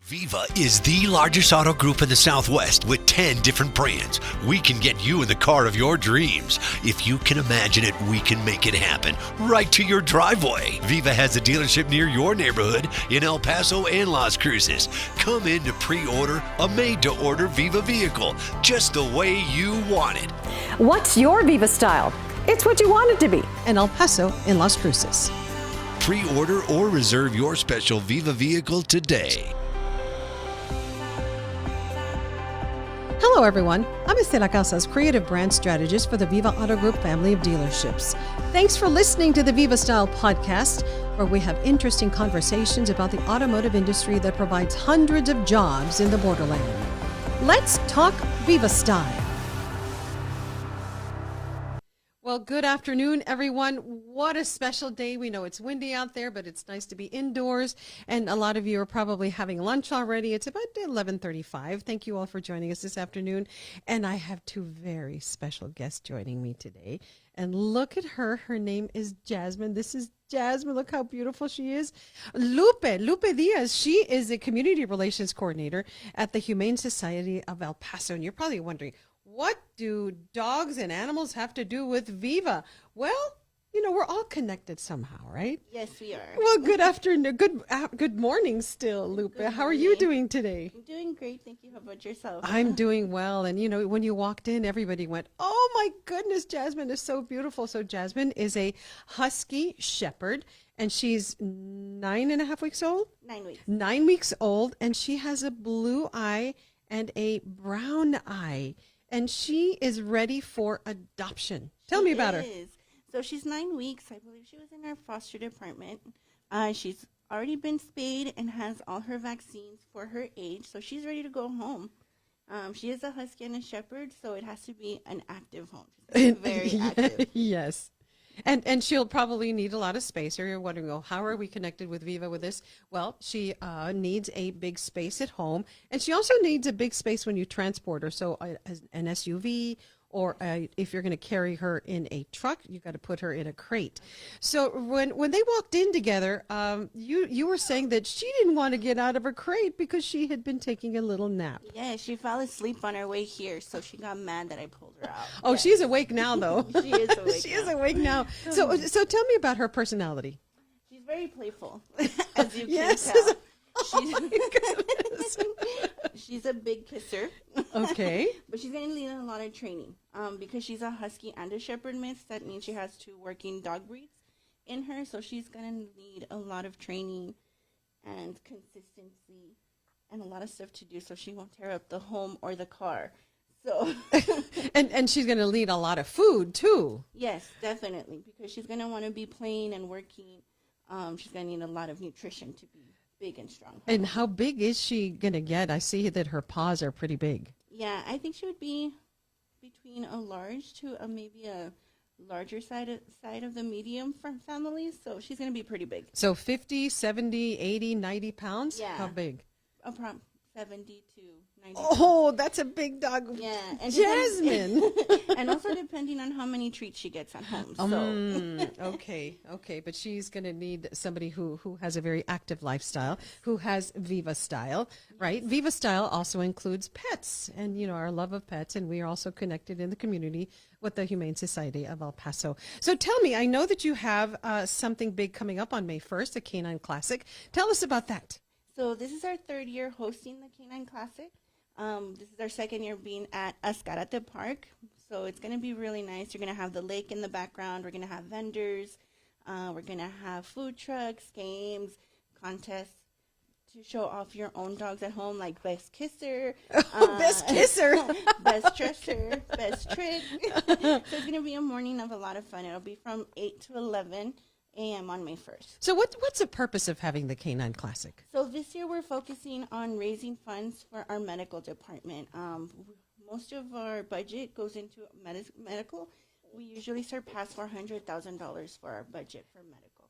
Viva is the largest auto group in the Southwest with 10 different brands. We can get you in the car of your dreams. If you can imagine it, we can make it happen right to your driveway. Viva has a dealership near your neighborhood in El Paso and Las Cruces. Come in to pre-order a made-to-order Viva vehicle just the way you want it. What's your Viva style? It's what you want it to be. In El Paso and Las Cruces. Pre-order or reserve your special Viva vehicle today. Hello, everyone. I'm Estela Casas, creative brand strategist for the Viva Auto Group family of dealerships. Thanks for listening to the Viva Style podcast, where we have interesting conversations about the automotive industry that provides hundreds of jobs in the borderland. Let's talk Viva Style. Well, good afternoon, everyone. What a special day. We know it's windy out there, but it's nice to be indoors. And a lot of you are probably having lunch already. It's about 11:35. Thank you all for joining us this afternoon. And I have two very special guests joining me today. And look at her. Her name is Jasmine. This is Jasmine. Look how beautiful she is. Lupe Diaz. She is a community relations coordinator at the Humane Society of El Paso. And you're probably wondering, what do dogs and animals have to do with Viva? Well, you know, we're all connected somehow, right? Yes, we are. Well, good afternoon. Good morning still, Lupe. How are you doing today? I'm doing great. Thank you. How about yourself? I'm doing well. And, you know, when you walked in, everybody went, oh, my goodness, Jasmine is so beautiful. So Jasmine is a Husky Shepherd, and she's 9.5 weeks old? 9 weeks. 9 weeks old, and she has a blue eye and a brown eye. And she is ready for adoption. Tell me about her. So she's 9 weeks. I believe she was in our foster department. She's already been spayed and has all her vaccines for her age. So she's ready to go home. She is a Husky and a Shepherd, so it has to be an active home. She's very active. Yes. And she'll probably need a lot of space. Or you're wondering, well, how are we connected with Viva with this? Well, she needs a big space at home. And she also needs a big space when you transport her. So an SUV, or if you're going to carry her in a truck, you got to put her in a crate. So when they walked in together, you were saying that she didn't want to get out of her crate because she had been taking a little nap. Yeah, she fell asleep on her way here, so she got mad that I pulled her out. Oh, yes. She's awake now, though. She is awake. She is awake now. So tell me about her personality. She's very playful, as you can Yes. tell. She's a big kisser. Okay. But she's going to need a lot of training. Because she's a Husky and a Shepherd mix, that means she has two working dog breeds in her. So she's going to need a lot of training and consistency and a lot of stuff to do so she won't tear up the home or the car. So and she's going to need a lot of food, too. Yes, definitely. Because she's going to want to be playing and working. She's going to need a lot of nutrition to be big and strong. And how big is she going to get? I see that her paws are pretty big. Yeah, I think she would be between a large to maybe a larger side of the medium family. So she's going to be pretty big. So 50, 70, 80, 90 pounds? Yeah. How big? 70 to 90. Oh, that's a big dog. Yeah. And Jasmine. And also depending on how many treats she gets at home. So. Okay. But she's going to need somebody who has a very active lifestyle, who has Viva Style, right? Viva Style also includes pets and, you know, our love of pets. And we are also connected in the community with the Humane Society of El Paso. So tell me, I know that you have something big coming up on May 1st, the K-9 Classic. Tell us about that. So this is our third year hosting the K-9 Classic. This is our second year being at Ascarate Park. So it's going to be really nice. You're going to have the lake in the background. We're going to have vendors. We're going to have food trucks, games, contests to show off your own dogs at home, like Best Kisser. Best Kisser. Best Dresser, Best Trick. So it's going to be a morning of a lot of fun. It'll be from 8 to 11 a.m. on May 1st. So what's the purpose of having the K-9 Classic? So this year we're focusing on raising funds for our medical department. Most of our budget goes into medical. We usually surpass $400,000 for our budget for medical.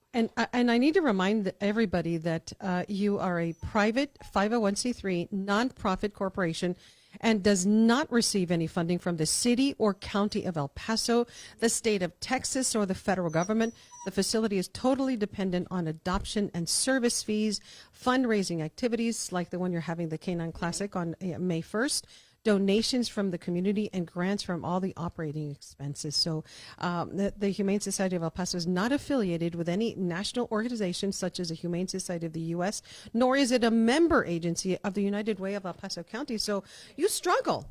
And I need to remind everybody that you are a private 501c3 nonprofit corporation, and does not receive any funding from the city or county of El Paso, the state of Texas, or the federal government. The facility is totally dependent on adoption and service fees, fundraising activities like the one you're having, the K-9 Classic on May 1st, donations from the community, and grants from all the operating expenses. So the Humane Society of El Paso is not affiliated with any national organization such as the Humane Society of the U.S., nor is it a member agency of the United Way of El Paso County. So you struggle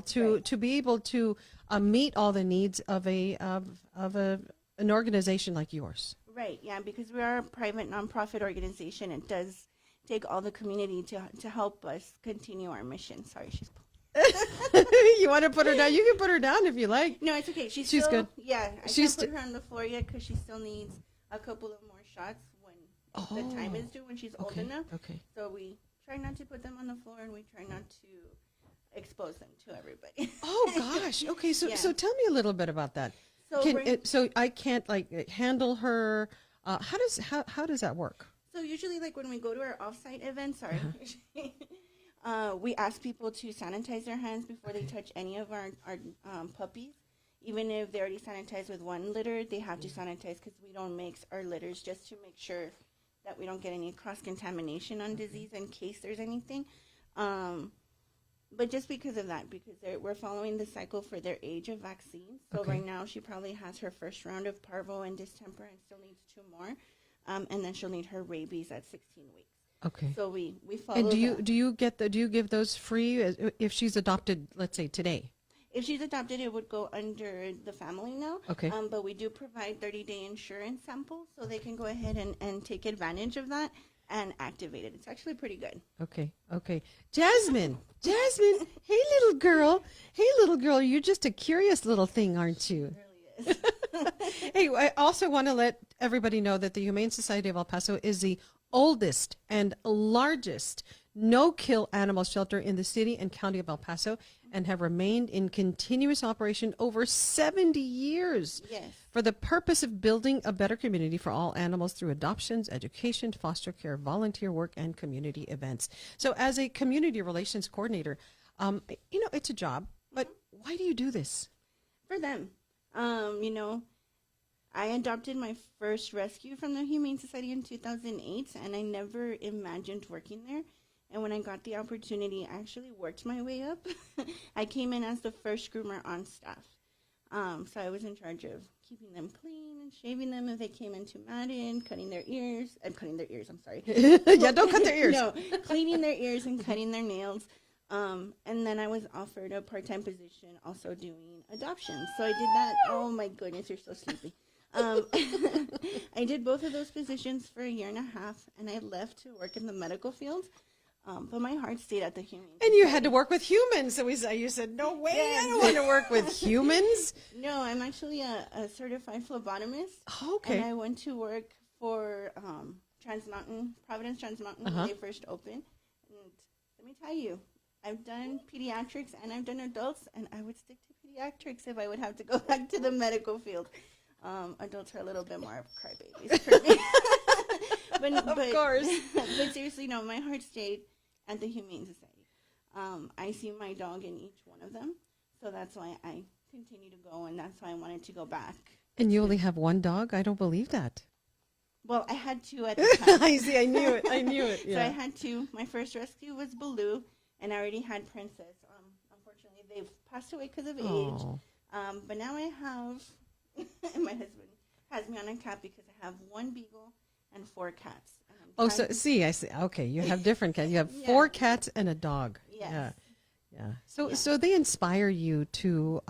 to be able to meet all the needs of an organization like yours. Right, yeah, because we are a private nonprofit organization. It does take all the community to help us continue our mission. Sorry, she's... You want to put her down? You can put her down if you like. No, it's okay. She's still, good. Yeah, I can't put her on the floor yet because she still needs a couple of more shots when the time is due, when she's old enough. Okay. So we try not to put them on the floor, and we try not to expose them to everybody. Oh gosh. Okay. So so tell me a little bit about that. So I can't like handle her. How does that work? So usually, like when we go to our off-site events, we ask people to sanitize their hands before they touch any of our puppies. Even if they already sanitized with one litter, they have to sanitize because we don't mix our litters, just to make sure that we don't get any cross-contamination on disease in case there's anything. But just because of that, because we're following the cycle for their age of vaccines. So right now she probably has her first round of parvo and distemper and still needs 2 more. And then she'll need her rabies at 16 weeks. Okay. So we follow. And do you give those free if she's adopted, let's say today? If she's adopted, it would go under the family now. Okay. But we do provide 30-day insurance samples, so they can go ahead and take advantage of that and activate it. It's actually pretty good. Okay. Jasmine, hey little girl, you're just a curious little thing, aren't you? It really is. Hey, I also want to let everybody know that the Humane Society of El Paso is the oldest and largest no-kill animal shelter in the city and county of El Paso, and have remained in continuous operation over 70 years. Yes. For the purpose of building a better community for all animals through adoptions, education, foster care, volunteer work, and community events. So as a community relations coordinator, it's a job, but why do you do this? For them. I adopted my first rescue from the Humane Society in 2008, and I never imagined working there. And when I got the opportunity, I actually worked my way up. I came in as the first groomer on staff. So I was in charge of keeping them clean and shaving them if they came into matted, cutting their ears, I'm sorry. Yeah, don't cut their ears. No, cleaning their ears and cutting their nails. And then I was offered a part-time position also doing adoptions. So I did that. Oh my goodness, you're so sleepy. I did both of those positions for 1.5 years, and I left to work in the medical field. But my heart stayed at the Humane. And you had to work with humans. So you said, no way, I don't want to work with humans. No, I'm actually a certified phlebotomist. Oh, okay. And I went to work for Providence Trans Mountain when they first opened. And let me tell you, I've done pediatrics and I've done adults, and I would stick to pediatrics if I would have to go back to the medical field. Adults are a little bit more of crybabies for me. Of course. But seriously, no, my heart stayed at the Humane Society. I see my dog in each one of them, so that's why I continue to go, and that's why I wanted to go back. And you only have one dog? I don't believe that. Well, I had 2 at the time. I see, I knew it. Yeah. So I had 2. My first rescue was Baloo, and I already had Princess. Unfortunately, they've passed away because of age. But now I have, my husband has me on a cat because I have 1 beagle and 4 cats. I see. Okay, you have different cats. You have 4 cats and a dog. Yes. Yeah. So they inspire you to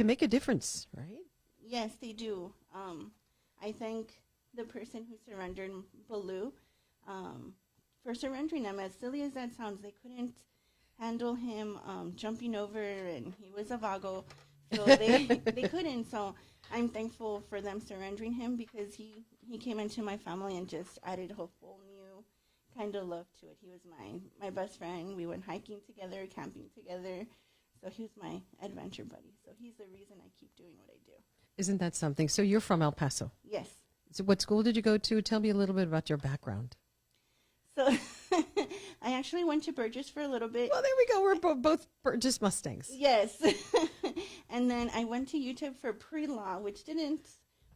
make a difference, right? Yes, they do. I thank the person who surrendered Baloo for surrendering them. As silly as that sounds, they couldn't handle him jumping over, and he was a vago, so they couldn't. So I'm thankful for them surrendering him, because he came into my family and just added a whole new kind of love to it. He was my best friend. We went hiking together, camping together. So he was my adventure buddy. So he's the reason I keep doing what I do. Isn't that something? So you're from El Paso? Yes. So what school did you go to? Tell me a little bit about your background. So I actually went to Burgess for a little bit. Well, there we go. We're both Burgess Mustangs. Yes. And then I went to YouTube for pre-law, which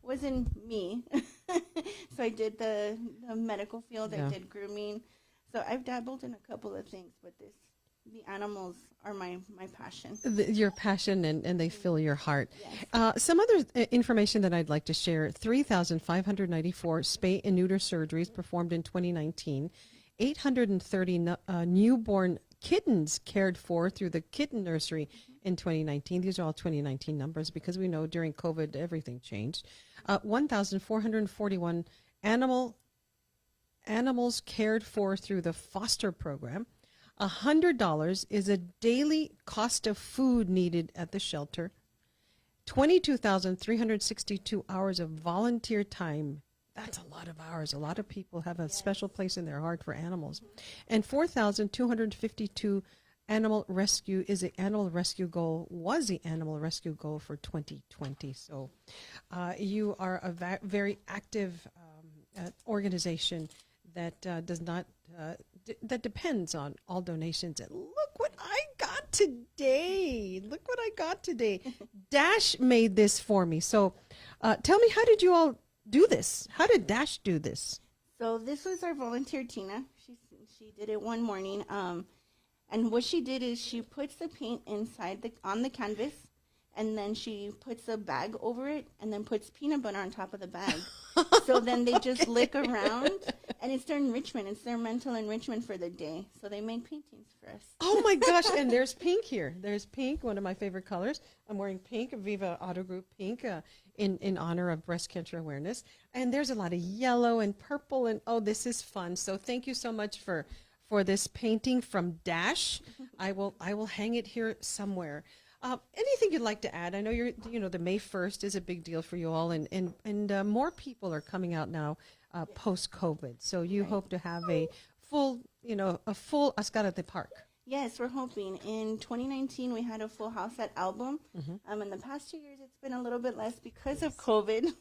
wasn't me. So I did the medical field. Yeah. I did grooming. So I've dabbled in a couple of things, but the animals are my passion. Your passion, and they fill your heart. Yes. Some other information that I'd like to share: 3,594 spay and neuter surgeries performed in 2019. 830 newborn kittens cared for through the kitten nursery in 2019. These are all 2019 numbers because we know during COVID everything changed. 1,441 animals cared for through the foster program. $100 is a daily cost of food needed at the shelter. 22,362 hours of volunteer time. That's a lot of hours. A lot of people have a special place in their heart for animals. And 4,252 animal rescue was the animal rescue goal for 2020. So you are a very active organization that does not that depends on all donations. And look what I got today. Dash made this for me. So tell me, how did you all do this? How did Dash do this? So this was our volunteer, Tina. She did it one morning. And what she did is she puts the paint on the canvas, and then she puts a bag over it, and then puts peanut butter on top of the bag. So then they just lick around, and it's their enrichment. It's their mental enrichment for the day. So they make paintings for us. Oh my gosh, and there's pink here. There's pink, one of my favorite colors. I'm wearing pink, Viva Auto Group pink, in honor of breast cancer awareness. And there's a lot of yellow and purple, and oh, this is fun. So thank you so much for this painting from Dash. I will hang it here somewhere. Anything you'd like to add? I know the May 1st is a big deal for you all, and more people are coming out now post-COVID. So you hope to have a full Ascarate Park. Yes, we're hoping. In 2019, we had a full house at Album. In the past 2 years, it's been a little bit less because of COVID.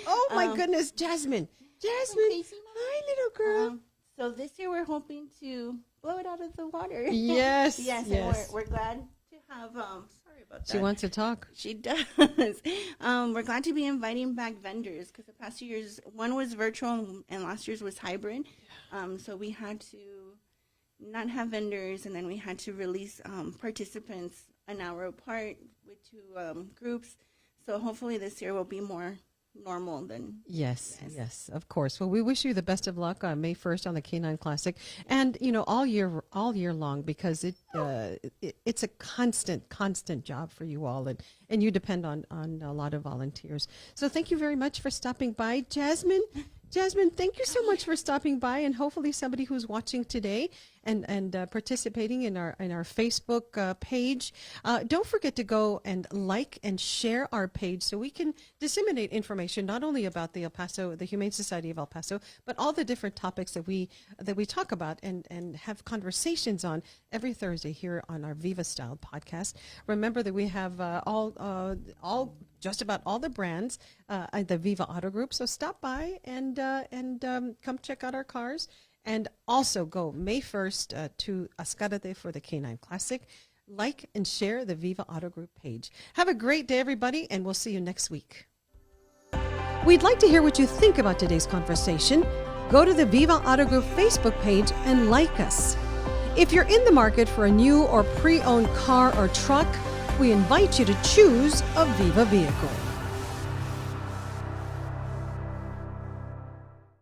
Oh my goodness, Jasmine! Hi, little girl. So this year, we're hoping to blow it out of the water. Yes, yes. yes. And we're glad to have. Sorry about that. She wants to talk. She does. We're glad to be inviting back vendors because the past 2 years, one was virtual and last year's was hybrid. So we had to not have vendors, and then we had to release participants an hour apart with two groups. So hopefully this year will be more normal than yes, of course. Well, we wish you the best of luck on May 1st on the K-9 Classic, and all year long, because it's a constant job for you all, and you depend on a lot of volunteers. So thank you very much for stopping by, Jasmine. Jasmine, thank you so much for stopping by, and hopefully somebody who's watching today and participating in our Facebook page. Don't forget to go and like and share our page so we can disseminate information not only about the Humane Society of El Paso, but all the different topics that we talk about and have conversations on every Thursday here on our Viva Style podcast. Remember that we have just about all the brands at the Viva Auto Group. So stop by and come check out our cars. And also go May 1st to Ascarate for the K-9 Classic. Like and share the Viva Auto Group page. Have a great day, everybody, and we'll see you next week. We'd like to hear what you think about today's conversation. Go to the Viva Auto Group Facebook page and like us. If you're in the market for a new or pre-owned car or truck, we invite you to choose a Viva vehicle.